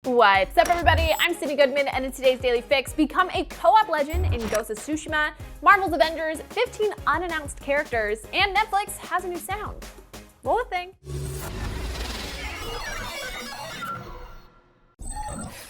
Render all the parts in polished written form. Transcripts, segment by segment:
What's up, everybody? I'm Sydney Goodman, and in today's Daily Fix, become a co-op legend in Ghost of Tsushima, Marvel's Avengers, 15 unannounced characters, and Netflix has a new sound. Roll the thing.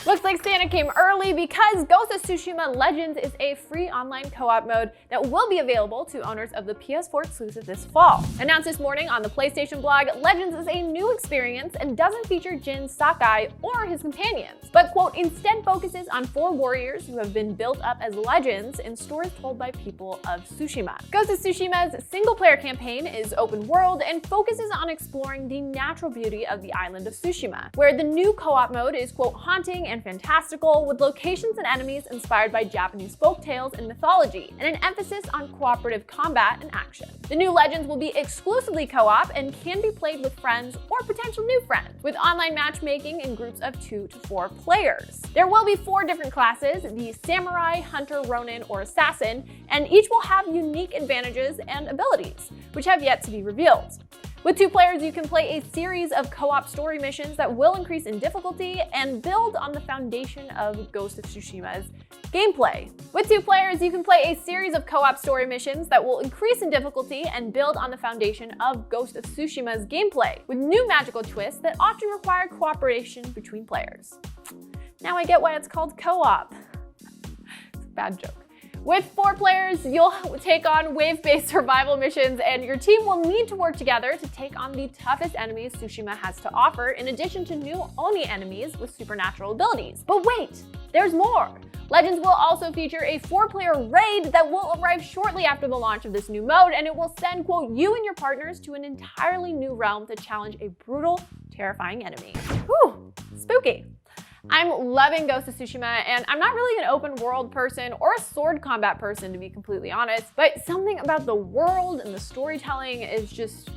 Looks like Santa came early because Ghost of Tsushima Legends is a free online co-op mode that will be available to owners of the PS4 exclusive this fall. Announced this morning on the PlayStation blog, Legends is a new experience and doesn't feature Jin Sakai or his companions, but quote, instead focuses on 4 warriors who have been built up as legends in stories told by people of Tsushima. Ghost of Tsushima's single-player campaign is open world and focuses on exploring the natural beauty of the island of Tsushima, where the new co-op mode is quote, haunting and fantastical, with locations and enemies inspired by Japanese folktales and mythology, and an emphasis on cooperative combat and action. The new Legends will be exclusively co-op and can be played with friends or potential new friends, with online matchmaking in groups of 2 to 4 players. There will be 4 different classes: the Samurai, Hunter, Ronin, or Assassin, and each will have unique advantages and abilities, which have yet to be revealed. With 2 players, you can play a series of co-op story missions that will increase in difficulty and build on the foundation of Ghost of Tsushima's gameplay. With 2 players, you can play a series of co-op story missions that will increase in difficulty and build on the foundation of Ghost of Tsushima's gameplay, with new magical twists that often require cooperation between players. Now I get why it's called co-op. It's a bad joke. With 4 players, you'll take on wave-based survival missions, and your team will need to work together to take on the toughest enemies Tsushima has to offer, in addition to new Oni enemies with supernatural abilities. But wait, there's more! Legends will also feature a 4-player raid that will arrive shortly after the launch of this new mode, and it will send, quote, you and your partners to an entirely new realm to challenge a brutal, terrifying enemy. Whew, spooky. I'm loving Ghost of Tsushima, and I'm not really an open world person or a sword combat person, to be completely honest, but something about the world and the storytelling is just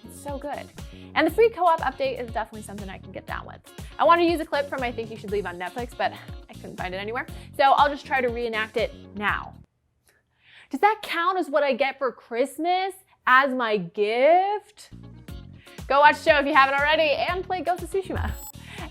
so good. And the free co-op update is definitely something I can get down with. I want to use a clip from I Think You Should Leave on Netflix, but I couldn't find it anywhere, so I'll just try to reenact it now. Does that count as what I get for Christmas as my gift? Go watch the show if you haven't already, and play Ghost of Tsushima.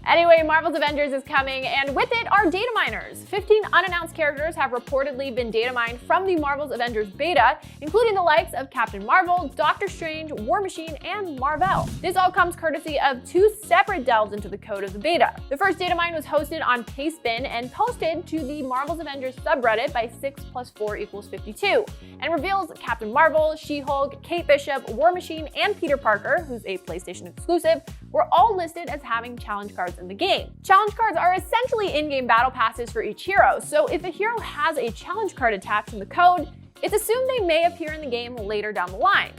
Anyway, Marvel's Avengers is coming, and with it are dataminers. 15 unannounced characters have reportedly been data mined from the Marvel's Avengers beta, including the likes of Captain Marvel, Doctor Strange, War Machine, and Mar-Vell. This all comes courtesy of 2 separate delves into the code of the beta. The first data mine was hosted on Pastebin and posted to the Marvel's Avengers subreddit by 6 + 4 = 52, and reveals Captain Marvel, She-Hulk, Kate Bishop, War Machine, and Peter Parker, who's a PlayStation exclusive, were all listed as having challenge cards in the game. Challenge cards are essentially in-game battle passes for each hero, so if a hero has a challenge card attached in the code, it's assumed they may appear in the game later down the line.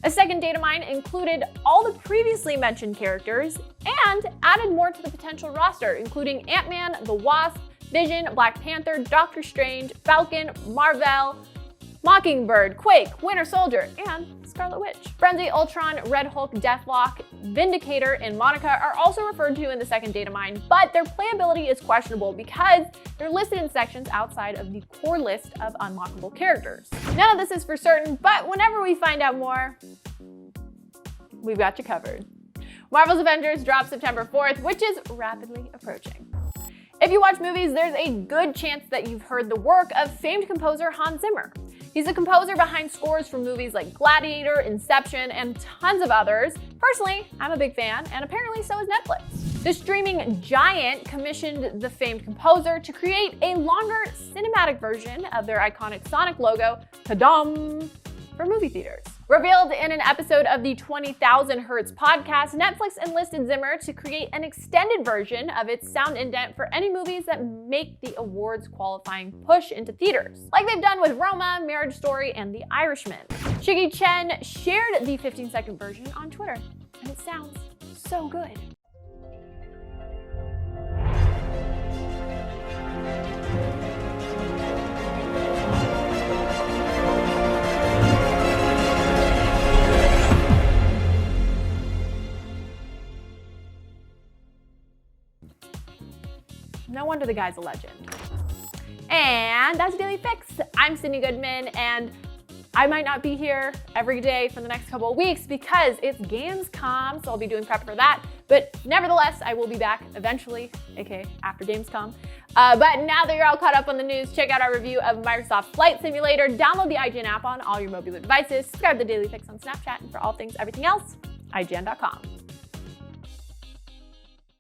A second data mine included all the previously mentioned characters and added more to the potential roster, including Ant-Man, the Wasp, Vision, Black Panther, Doctor Strange, Falcon, Mar-Vell, Mockingbird, Quake, Winter Soldier, and Scarlet Witch. Frenzy, Ultron, Red Hulk, Deathlock, Vindicator, and Monica are also referred to in the second data mine, but their playability is questionable because they're listed in sections outside of the core list of unlockable characters. None of this is for certain, but whenever we find out more, we've got you covered. Marvel's Avengers drops September 4th, which is rapidly approaching. If you watch movies, there's a good chance that you've heard the work of famed composer Hans Zimmer. He's the composer behind scores for movies like Gladiator, Inception, and tons of others. Personally, I'm a big fan, and apparently so is Netflix. The streaming giant commissioned the famed composer to create a longer cinematic version of their iconic Sonic logo, ta-dam, for movie theaters. Revealed in an episode of the 20,000 Hertz podcast, Netflix enlisted Zimmer to create an extended version of its sound indent for any movies that make the awards qualifying push into theaters, like they've done with Roma, Marriage Story, and The Irishman. Shiggy Chen shared the 15-second version on Twitter, and it sounds so good. No wonder the guy's a legend. And that's Daily Fix. I'm Sydney Goodman, and I might not be here every day for the next couple of weeks because it's Gamescom, so I'll be doing prep for that. But nevertheless, I will be back eventually aka after Gamescom. But now that you're all caught up on the news, check out our review of Microsoft Flight Simulator. Download the IGN app on all your mobile devices. Subscribe to Daily Fix on Snapchat. And for all things everything else, IGN.com.